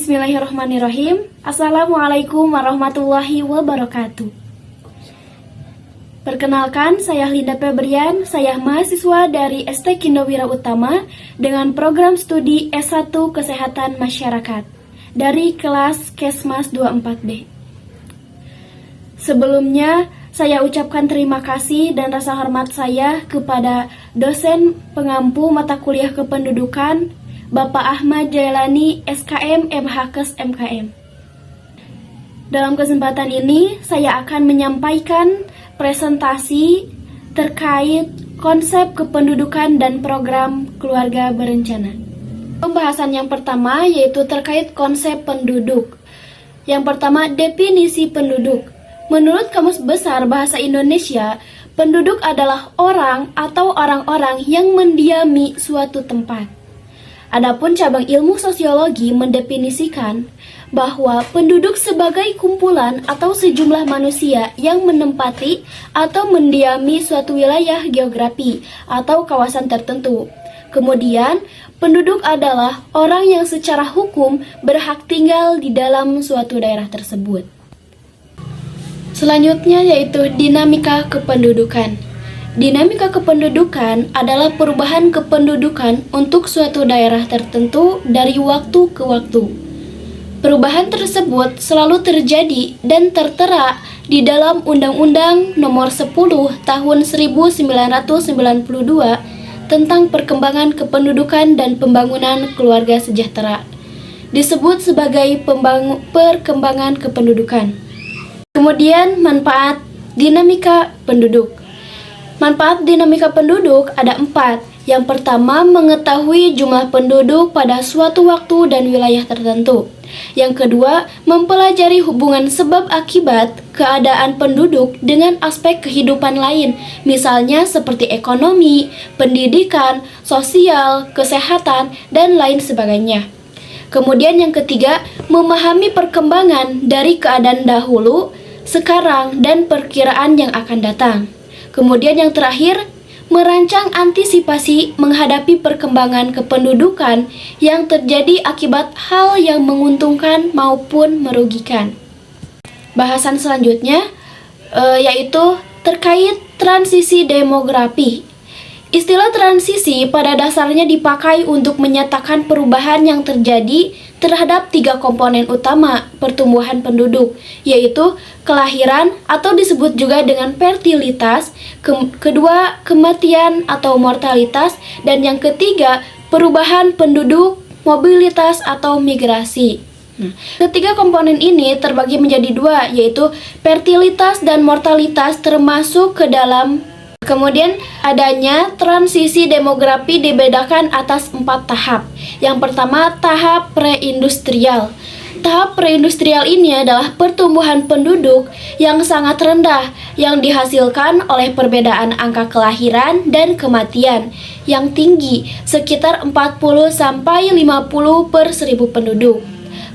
Bismillahirrahmanirrahim. Assalamualaikum warahmatullahi wabarakatuh. Perkenalkan, saya Linda Febrian, saya mahasiswa dari ST Kindowira Utama dengan program studi S1 Kesehatan Masyarakat dari kelas Kesmas 24B. Sebelumnya, saya ucapkan terima kasih dan rasa hormat saya kepada dosen pengampu mata kuliah kependudukan Bapak Ahmad Jailani, SKM MHKes MKM. Dalam kesempatan ini, saya akan menyampaikan presentasi terkait konsep kependudukan dan program keluarga berencana. Pembahasan yang pertama yaitu terkait konsep penduduk. Yang pertama, definisi penduduk. Menurut Kamus Besar Bahasa Indonesia, penduduk adalah orang atau orang-orang yang mendiami suatu tempat. Adapun cabang ilmu sosiologi mendefinisikan bahwa penduduk sebagai kumpulan atau sejumlah manusia yang menempati atau mendiami suatu wilayah geografi atau kawasan tertentu. Kemudian, penduduk adalah orang yang secara hukum berhak tinggal di dalam suatu daerah tersebut. Selanjutnya yaitu dinamika kependudukan. Dinamika kependudukan adalah perubahan kependudukan untuk suatu daerah tertentu dari waktu ke waktu. Perubahan tersebut selalu terjadi dan tertera di dalam Undang-Undang Nomor 10 Tahun 1992 tentang Perkembangan Kependudukan dan Pembangunan Keluarga Sejahtera, disebut sebagai perkembangan kependudukan. Kemudian manfaat dinamika penduduk. Manfaat dinamika penduduk ada 4. Yang pertama, mengetahui jumlah penduduk pada suatu waktu dan wilayah tertentu. Yang kedua, mempelajari hubungan sebab akibat keadaan penduduk dengan aspek kehidupan lain, misalnya seperti ekonomi, pendidikan, sosial, kesehatan, dan lain sebagainya. Kemudian yang ketiga, memahami perkembangan dari keadaan dahulu, sekarang, dan perkiraan yang akan datang. Kemudian yang terakhir, merancang antisipasi menghadapi perkembangan kependudukan yang terjadi akibat hal yang menguntungkan maupun merugikan. Bahasan selanjutnya yaitu terkait transisi demografi. Istilah transisi pada dasarnya dipakai untuk menyatakan perubahan yang terjadi terhadap 3 komponen utama pertumbuhan penduduk, yaitu kelahiran atau disebut juga dengan fertilitas, kedua kematian atau mortalitas, dan yang ketiga perubahan penduduk, mobilitas atau migrasi. Ketiga komponen ini terbagi menjadi 2, yaitu fertilitas dan mortalitas termasuk ke dalam. Kemudian adanya transisi demografi dibedakan atas 4 tahap. Yang pertama, tahap preindustrial. Tahap preindustrial ini adalah pertumbuhan penduduk yang sangat rendah yang dihasilkan oleh perbedaan angka kelahiran dan kematian yang tinggi, sekitar 40-50 per 1000 penduduk.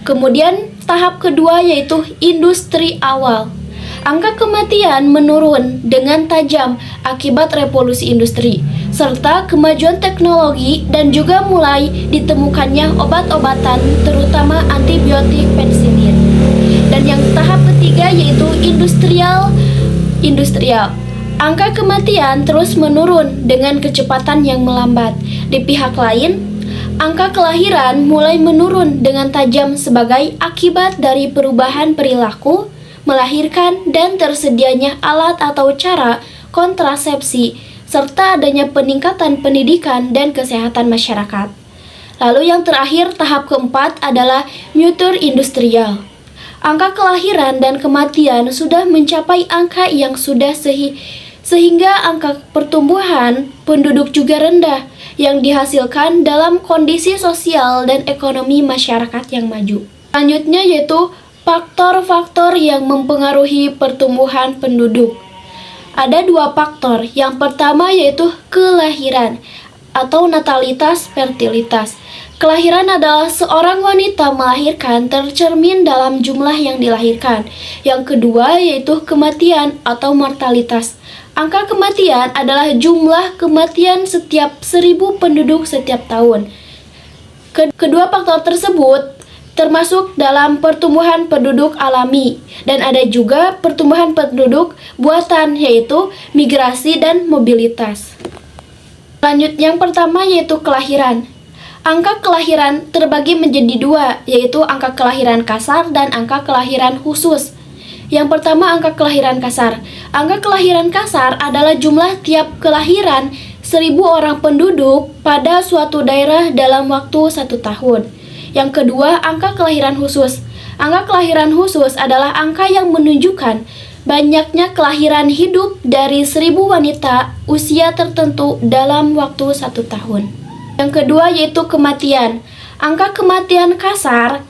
Kemudian tahap kedua yaitu industri awal. Angka kematian menurun dengan tajam akibat revolusi industri, serta kemajuan teknologi dan juga mulai ditemukannya obat-obatan terutama antibiotik pensilin. Dan yang tahap ketiga yaitu industrial. Angka kematian terus menurun dengan kecepatan yang melambat. Di pihak lain, angka kelahiran mulai menurun dengan tajam sebagai akibat dari perubahan perilaku, melahirkan, dan tersedianya alat atau cara kontrasepsi, serta adanya peningkatan pendidikan dan kesehatan masyarakat. Lalu yang terakhir, tahap keempat adalah mutur industrial. Angka kelahiran dan kematian sudah mencapai angka yang sudah sehingga angka pertumbuhan penduduk juga rendah yang dihasilkan dalam kondisi sosial dan ekonomi masyarakat yang maju. Selanjutnya yaitu faktor-faktor yang mempengaruhi pertumbuhan penduduk. Ada 2 faktor. Yang pertama yaitu kelahiran atau natalitas fertilitas. Kelahiran adalah seorang wanita melahirkan tercermin dalam jumlah yang dilahirkan. Yang kedua yaitu kematian atau mortalitas. Angka kematian adalah jumlah kematian setiap 1000 penduduk setiap tahun. Kedua faktor tersebut termasuk dalam pertumbuhan penduduk alami, dan ada juga pertumbuhan penduduk buatan, yaitu migrasi dan mobilitas. Selanjutnya, yang pertama yaitu kelahiran. Angka kelahiran terbagi menjadi dua, yaitu angka kelahiran kasar dan angka kelahiran khusus. Yang pertama, angka kelahiran kasar. Angka kelahiran kasar adalah jumlah tiap kelahiran 1.000 orang penduduk pada suatu daerah dalam waktu 1 tahun. Yang kedua, angka kelahiran khusus. Angka kelahiran khusus adalah angka yang menunjukkan banyaknya kelahiran hidup dari 1.000 wanita usia tertentu dalam waktu 1 tahun. Yang kedua yaitu kematian. Angka kematian kasar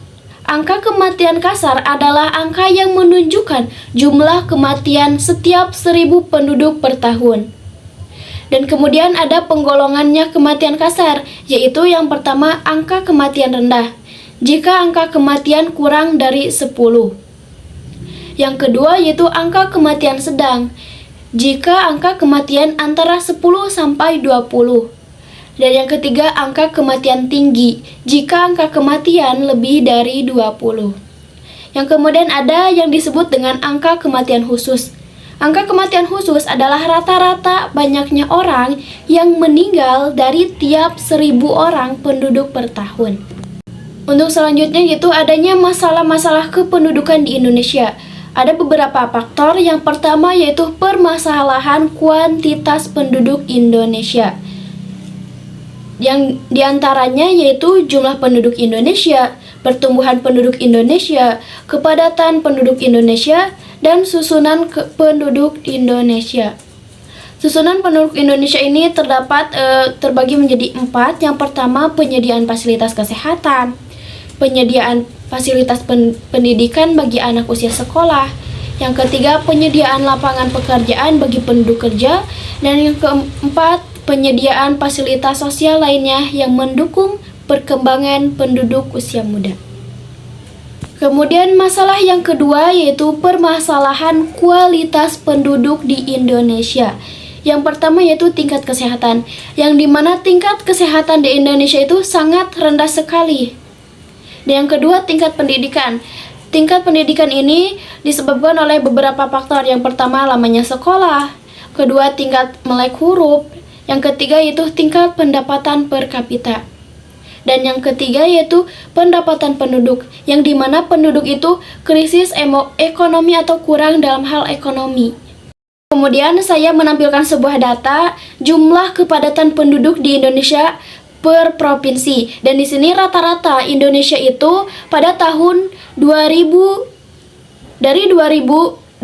adalah angka yang menunjukkan jumlah kematian setiap 1.000 penduduk per tahun. Dan kemudian ada penggolongannya kematian kasar, yaitu yang pertama angka kematian rendah, jika angka kematian kurang dari 10. Yang kedua yaitu angka kematian sedang, jika angka kematian antara 10 sampai 20. Dan yang ketiga, angka kematian tinggi, jika angka kematian lebih dari 20. Yang kemudian ada yang disebut dengan angka kematian khusus. Angka kematian khusus adalah rata-rata banyaknya orang yang meninggal dari tiap 1.000 orang penduduk per tahun. Untuk selanjutnya yaitu adanya masalah-masalah kependudukan di Indonesia. Ada beberapa faktor. Yang pertama yaitu permasalahan kuantitas penduduk Indonesia. Yang diantaranya yaitu jumlah penduduk Indonesia, pertumbuhan penduduk Indonesia, kepadatan penduduk Indonesia, dan susunan penduduk Indonesia. Susunan penduduk Indonesia ini terbagi menjadi 4. Yang pertama, penyediaan fasilitas kesehatan, penyediaan fasilitas pendidikan bagi anak usia sekolah. Yang ketiga, penyediaan lapangan pekerjaan bagi penduduk kerja. Dan yang keempat, penyediaan fasilitas sosial lainnya yang mendukung perkembangan penduduk usia muda. Kemudian masalah yang kedua yaitu permasalahan kualitas penduduk di Indonesia. Yang pertama yaitu tingkat kesehatan, yang dimana tingkat kesehatan di Indonesia itu sangat rendah sekali. Dan yang kedua, tingkat pendidikan. Tingkat pendidikan ini disebabkan oleh beberapa faktor. Yang pertama, lamanya sekolah. Kedua, tingkat melek huruf. Yang ketiga yaitu tingkat pendapatan per kapita. Dan yang ketiga yaitu pendapatan penduduk, yang dimana penduduk itu krisis ekonomi atau kurang dalam hal ekonomi. Kemudian saya menampilkan sebuah data jumlah kepadatan penduduk di Indonesia per provinsi. Dan di sini rata-rata Indonesia itu pada tahun 2000 dari 2020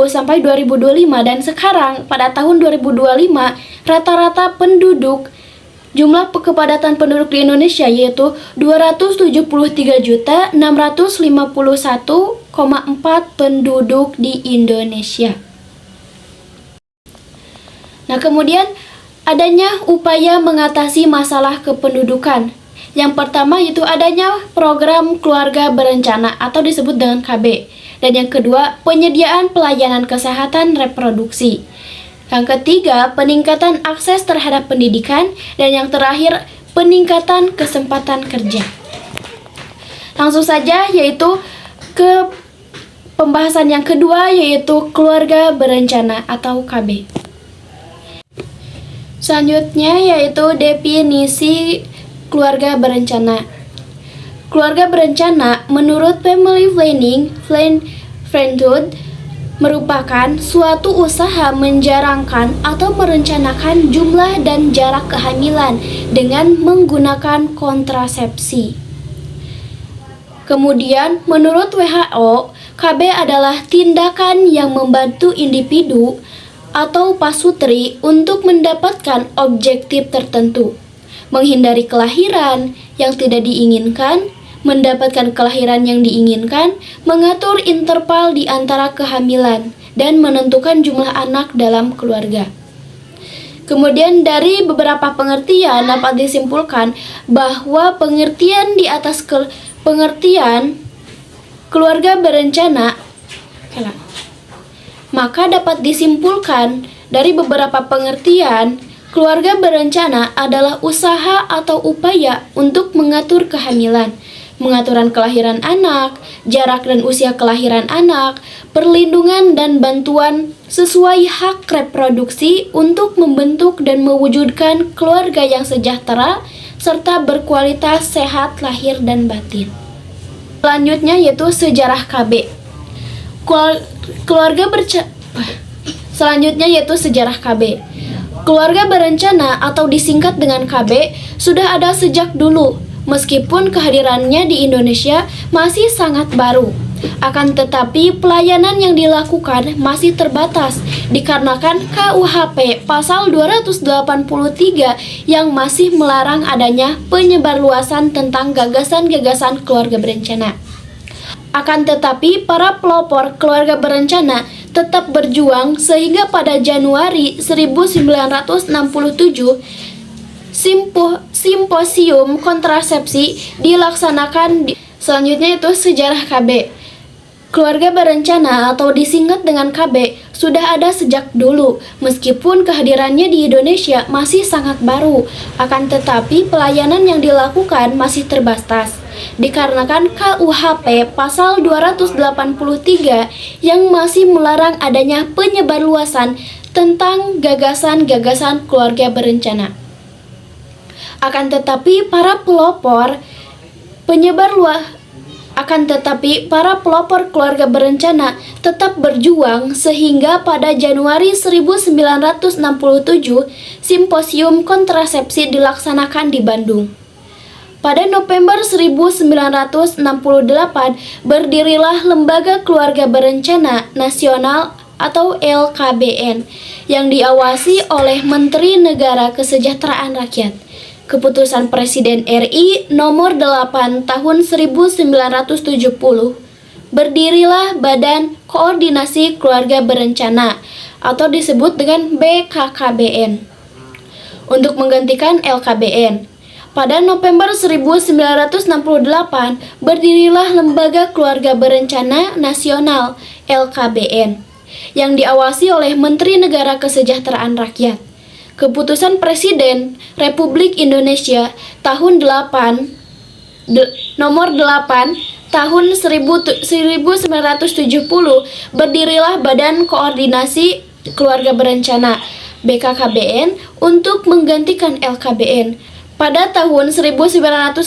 sampai 2025, dan sekarang pada tahun 2025 rata-rata penduduk jumlah kepadatan penduduk di Indonesia yaitu 273.651,4 penduduk di Indonesia. Nah, kemudian adanya upaya mengatasi masalah kependudukan. Yang pertama yaitu adanya program keluarga berencana atau disebut dengan KB. Dan yang kedua, penyediaan pelayanan kesehatan reproduksi. Yang ketiga, peningkatan akses terhadap pendidikan. Dan yang terakhir, peningkatan kesempatan kerja. Langsung saja yaitu ke pembahasan yang kedua yaitu keluarga berencana atau KB. Selanjutnya yaitu definisi keluarga berencana. Keluarga berencana menurut Family Planning Parenthood merupakan suatu usaha menjarangkan atau merencanakan jumlah dan jarak kehamilan dengan menggunakan kontrasepsi. Kemudian, menurut WHO, KB adalah tindakan yang membantu individu atau pasutri untuk mendapatkan objektif tertentu, menghindari kelahiran yang tidak diinginkan, mendapatkan kelahiran yang diinginkan, mengatur interval di antara kehamilan, dan menentukan jumlah anak dalam keluarga. Kemudian dari beberapa pengertian dapat disimpulkan bahwa pengertian di atas pengertian keluarga berencana, maka dapat disimpulkan dari beberapa pengertian keluarga berencana adalah usaha atau upaya untuk mengatur kehamilan, pengaturan kelahiran anak, jarak dan usia kelahiran anak, perlindungan dan bantuan sesuai hak reproduksi untuk membentuk dan mewujudkan keluarga yang sejahtera serta berkualitas sehat lahir dan batin. Selanjutnya yaitu sejarah KB. Selanjutnya yaitu sejarah KB. Keluarga berencana atau disingkat dengan KB sudah ada sejak dulu, meskipun kehadirannya di Indonesia masih sangat baru. Akan tetapi pelayanan yang dilakukan masih terbatas dikarenakan KUHP pasal 283 yang masih melarang adanya penyebarluasan tentang gagasan-gagasan keluarga berencana. Akan tetapi para pelopor keluarga berencana tetap berjuang sehingga pada Januari 1967 simposium kontrasepsi dilaksanakan. Selanjutnya itu sejarah KB. Keluarga berencana atau disingkat dengan KB sudah ada sejak dulu, meskipun kehadirannya di Indonesia masih sangat baru. Akan tetapi pelayanan yang dilakukan masih terbatas dikarenakan KUHP pasal 283 yang masih melarang adanya penyebarluasan tentang gagasan-gagasan keluarga berencana. Akan tetapi para pelopor keluarga berencana tetap berjuang sehingga pada Januari 1967 simposium kontrasepsi dilaksanakan di Bandung. Pada November 1968 berdirilah Lembaga Keluarga Berencana Nasional atau LKBN yang diawasi oleh Menteri Negara Kesejahteraan Rakyat. Keputusan Presiden RI nomor 8 tahun 1970, berdirilah Badan Koordinasi Keluarga Berencana atau disebut dengan BKKBN untuk menggantikan LKBN. Pada November 1968, berdirilah Lembaga Keluarga Berencana Nasional (LKBN) yang diawasi oleh Menteri Negara Kesejahteraan Rakyat. Keputusan Presiden Republik Indonesia tahun nomor 8 tahun 1970, berdirilah Badan Koordinasi Keluarga Berencana (BKKBN) untuk menggantikan LKBN. Pada tahun 1952,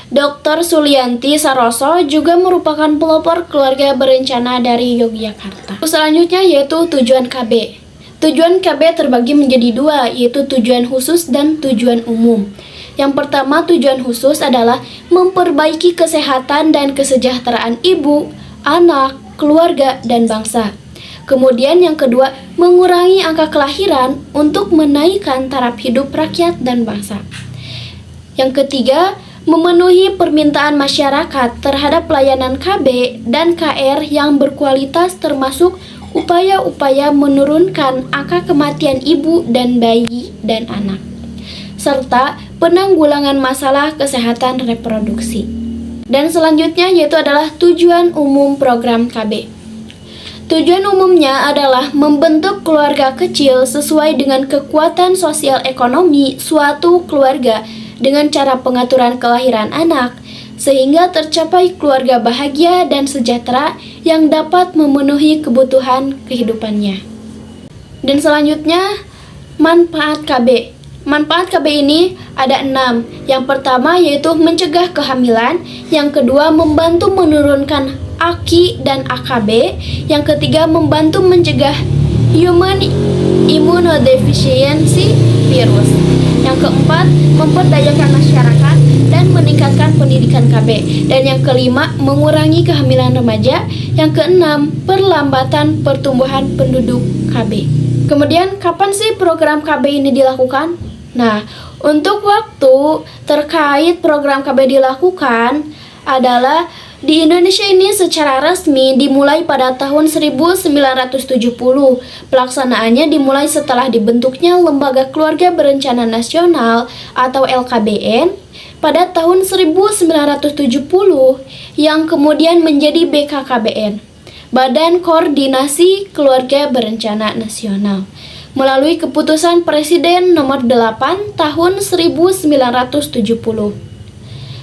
Dr. Sulianti Saroso juga merupakan pelopor keluarga berencana dari Yogyakarta. Selanjutnya yaitu tujuan KB. Tujuan KB terbagi menjadi dua, yaitu tujuan khusus dan tujuan umum. Yang pertama, tujuan khusus adalah memperbaiki kesehatan dan kesejahteraan ibu, anak, keluarga, dan bangsa. Kemudian yang kedua, mengurangi angka kelahiran untuk menaikkan taraf hidup rakyat dan bangsa. Yang ketiga, memenuhi permintaan masyarakat terhadap pelayanan KB dan KR yang berkualitas termasuk upaya-upaya menurunkan angka kematian ibu dan bayi dan anak, serta penanggulangan masalah kesehatan reproduksi. Dan selanjutnya yaitu adalah tujuan umum program KB. Tujuan umumnya adalah membentuk keluarga kecil sesuai dengan kekuatan sosial ekonomi suatu keluarga dengan cara pengaturan kelahiran anak, sehingga tercapai keluarga bahagia dan sejahtera yang dapat memenuhi kebutuhan kehidupannya. Dan selanjutnya, manfaat KB. Manfaat KB ini ada 6. Yang pertama yaitu mencegah kehamilan, yang kedua membantu menurunkan AKI dan AKB, yang ketiga membantu mencegah human immunodeficiency virus, yang keempat memperdayakan masyarakat dan meningkatkan pendidikan KB, dan yang kelima mengurangi kehamilan remaja, yang keenam perlambatan pertumbuhan penduduk KB. Kemudian kapan sih program KB ini dilakukan? Nah, untuk waktu terkait program KB dilakukan adalah di Indonesia ini secara resmi dimulai pada tahun 1970. Pelaksanaannya dimulai setelah dibentuknya Lembaga Keluarga Berencana Nasional atau LKBN pada tahun 1970 yang kemudian menjadi BKKBN, Badan Koordinasi Keluarga Berencana Nasional, melalui keputusan Presiden nomor 8 tahun 1970.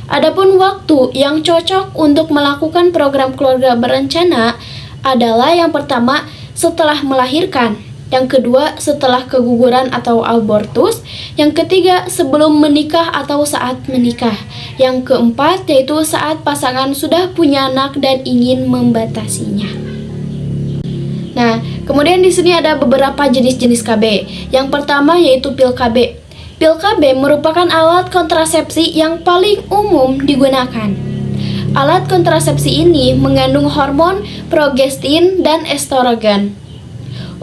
Adapun waktu yang cocok untuk melakukan program keluarga berencana adalah yang pertama setelah melahirkan, yang kedua setelah keguguran atau abortus, yang ketiga sebelum menikah atau saat menikah, yang keempat yaitu saat pasangan sudah punya anak dan ingin membatasinya. Nah, kemudian di sini ada beberapa jenis-jenis KB. Yang pertama yaitu pil KB. Pil KB merupakan alat kontrasepsi yang paling umum digunakan. Alat kontrasepsi ini mengandung hormon progestin dan estrogen.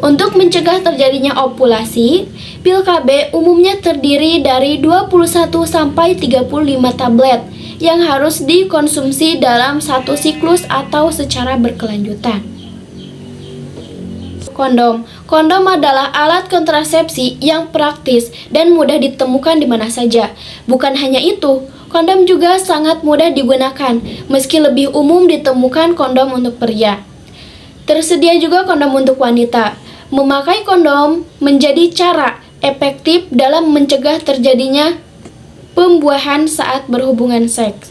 Untuk mencegah terjadinya ovulasi, pil KB umumnya terdiri dari 21 sampai 35 tablet yang harus dikonsumsi dalam satu siklus atau secara berkelanjutan. Kondom adalah alat kontrasepsi yang praktis dan mudah ditemukan di mana saja. Bukan hanya itu, kondom juga sangat mudah digunakan, meski lebih umum ditemukan kondom untuk pria. Tersedia juga kondom untuk wanita. Memakai kondom menjadi cara efektif dalam mencegah terjadinya pembuahan saat berhubungan seks.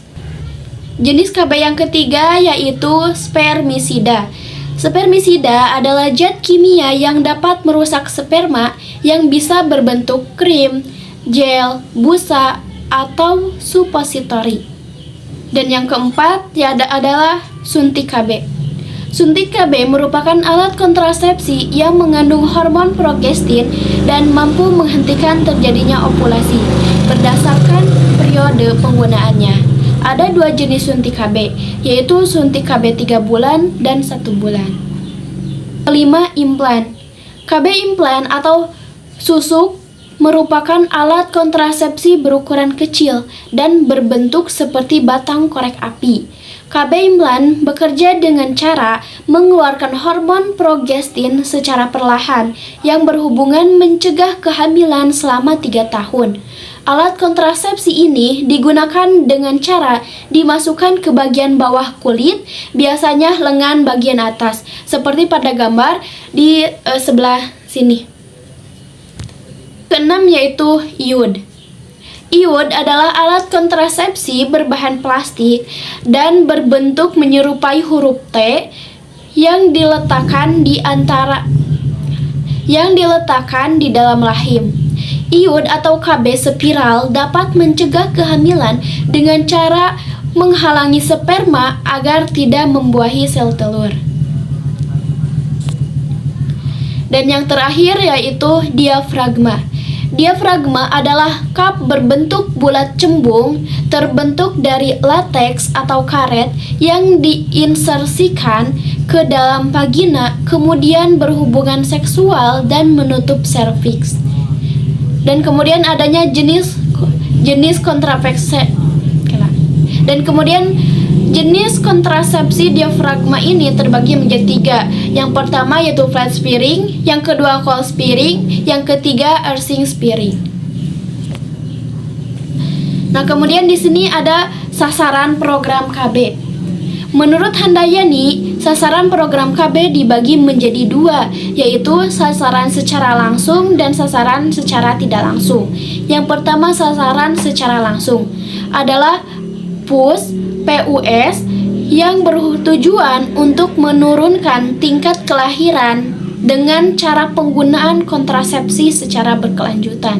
Jenis KB yang ketiga yaitu spermisida. Spermisida adalah zat kimia yang dapat merusak sperma yang bisa berbentuk krim, gel, busa, atau supositori. Dan yang keempat adalah suntik KB. Suntik KB merupakan alat kontrasepsi yang mengandung hormon progestin dan mampu menghentikan terjadinya ovulasi berdasarkan periode penggunaannya. Ada dua jenis suntik KB, yaitu suntik KB 3 bulan dan 1 bulan. Kelima, implan. KB implan atau susuk merupakan alat kontrasepsi berukuran kecil dan berbentuk seperti batang korek api. KB implan bekerja dengan cara mengeluarkan hormon progestin secara perlahan yang berhubungan mencegah kehamilan selama 3 tahun. Alat kontrasepsi ini digunakan dengan cara dimasukkan ke bagian bawah kulit, biasanya lengan bagian atas, seperti pada gambar di sebelah sini. Keenam yaitu iud. Iud adalah alat kontrasepsi berbahan plastik dan berbentuk menyerupai huruf T yang diletakkan di dalam rahim. Iud atau KB spiral dapat mencegah kehamilan dengan cara menghalangi sperma agar tidak membuahi sel telur. Dan yang terakhir yaitu diafragma. Diafragma adalah cup berbentuk bulat cembung terbentuk dari lateks atau karet yang diinsersikan ke dalam vagina, kemudian berhubungan seksual dan menutup serviks. Dan kemudian adanya jenis kontrasepsi diafragma ini terbagi menjadi 3. Yang pertama yaitu flat spearing, yang kedua cold spearing, yang ketiga earthing spearing. Nah, kemudian di sini ada sasaran program KB. Menurut Handayani, sasaran program KB dibagi menjadi 2, yaitu sasaran secara langsung dan sasaran secara tidak langsung. Yang pertama, sasaran secara langsung adalah PUS yang bertujuan untuk menurunkan tingkat kelahiran dengan cara penggunaan kontrasepsi secara berkelanjutan.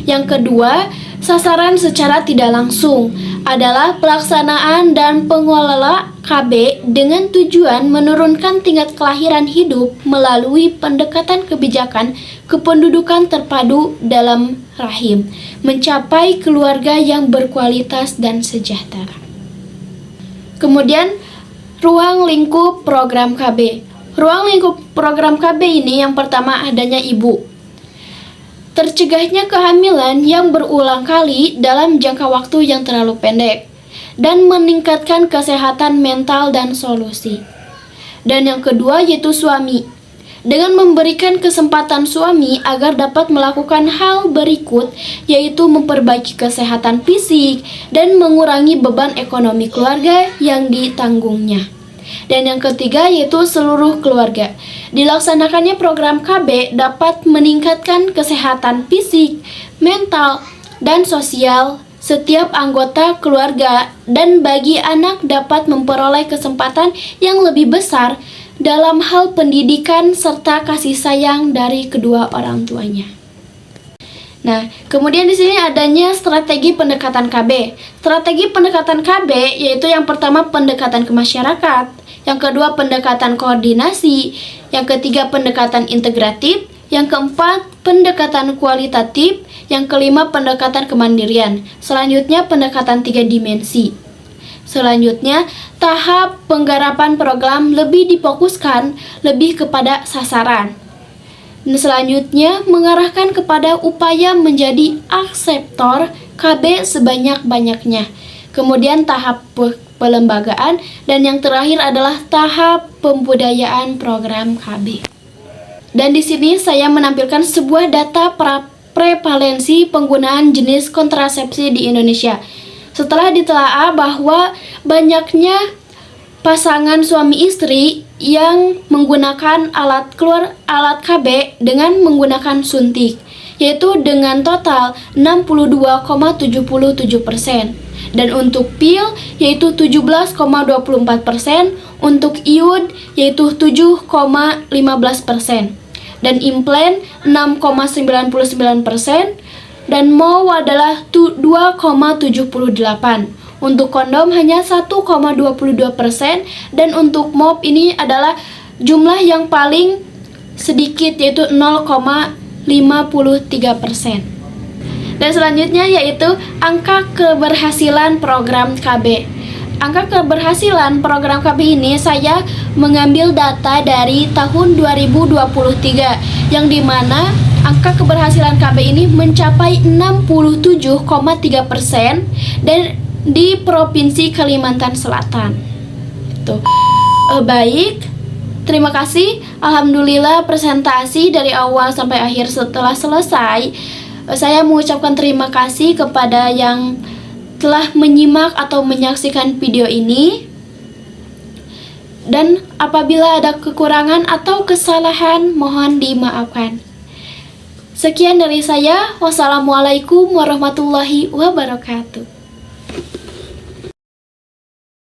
Yang kedua, sasaran secara tidak langsung adalah pelaksanaan dan pengelola KB dengan tujuan menurunkan tingkat kelahiran hidup melalui pendekatan kebijakan kependudukan terpadu dalam rahim, mencapai keluarga yang berkualitas dan sejahtera. Kemudian, ruang lingkup program KB. Ruang lingkup program KB ini yang pertama adanya ibu. Tercegahnya kehamilan yang berulang kali dalam jangka waktu yang terlalu pendek dan meningkatkan kesehatan mental dan solusi. Dan yang kedua yaitu suami. Dengan memberikan kesempatan suami agar dapat melakukan hal berikut, yaitu memperbaiki kesehatan fisik dan mengurangi beban ekonomi keluarga yang ditanggungnya. Dan yang ketiga yaitu seluruh keluarga. Dilaksanakannya program KB dapat meningkatkan kesehatan fisik, mental, dan sosial setiap anggota keluarga dan bagi anak dapat memperoleh kesempatan yang lebih besar dalam hal pendidikan serta kasih sayang dari kedua orang tuanya. Nah, kemudian di sini adanya strategi pendekatan KB. Strategi pendekatan KB yaitu yang pertama pendekatan ke masyarakat, yang kedua pendekatan koordinasi, yang ketiga pendekatan integratif, yang keempat pendekatan kualitatif, yang kelima pendekatan kemandirian. Selanjutnya pendekatan 3 dimensi. Selanjutnya, tahap penggarapan program lebih difokuskan lebih kepada sasaran. Dan selanjutnya, mengarahkan kepada upaya menjadi akseptor KB sebanyak-banyaknya. Kemudian tahap pelembagaan, dan yang terakhir adalah tahap pembudayaan program KB. Dan di sini saya menampilkan sebuah data prevalensi penggunaan jenis kontrasepsi di Indonesia. Setelah ditelaah bahwa banyaknya pasangan suami istri yang menggunakan alat KB dengan menggunakan suntik, yaitu dengan total 62,77%, dan untuk pil yaitu 17,24%, untuk iud yaitu 7,15%, dan implan 6,99%, dan MOW adalah 2,78%. Untuk kondom hanya 1,22%, dan untuk MOP ini adalah jumlah yang paling sedikit yaitu 0,53%. Dan selanjutnya yaitu angka keberhasilan program KB. Angka keberhasilan program KB ini saya mengambil data dari tahun 2023, yang dimana angka keberhasilan KB ini mencapai 67,3% dan di Provinsi Kalimantan Selatan. Baik, terima kasih. Alhamdulillah presentasi dari awal sampai akhir setelah selesai. Saya mengucapkan terima kasih kepada yang telah menyimak atau menyaksikan video ini. Dan apabila ada kekurangan atau kesalahan, mohon dimaafkan. Sekian dari saya. Wassalamualaikum warahmatullahi wabarakatuh.